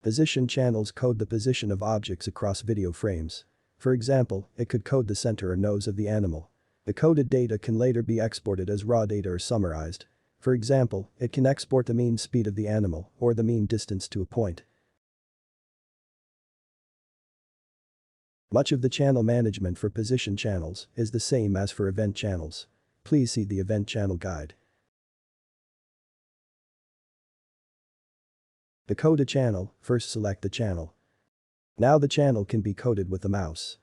Position channels code the position of objects across video frames. For example, it could code the center or nose of the animal. The coded data can later be exported as raw data or summarized. For example, it can export the mean speed of the animal or the mean distance to a point. Much of the channel management for position channels is the same as for event channels. Please see the event channel guide. To code a channel, first select the channel. Now the channel can be coded with the mouse.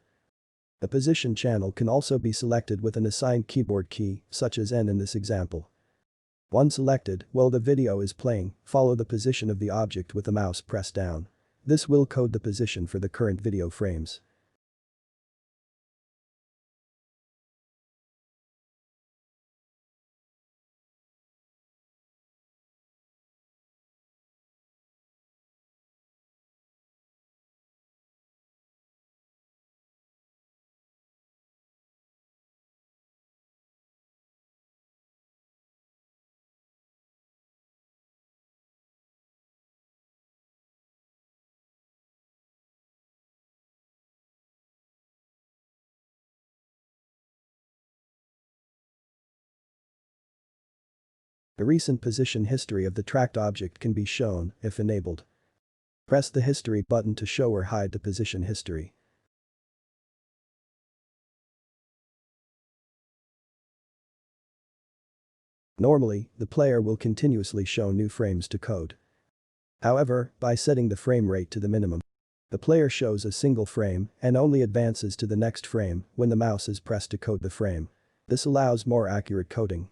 The position channel can also be selected with an assigned keyboard key, such as N in this example. Once selected, while the video is playing, follow the position of the object with the mouse pressed down. This will code the position for the current video frames. The recent position history of the tracked object can be shown if enabled. Press the History button to show or hide the position history. Normally, the player will continuously show new frames to code. However, by setting the frame rate to the minimum, the player shows a single frame and only advances to the next frame when the mouse is pressed to code the frame. This allows more accurate coding.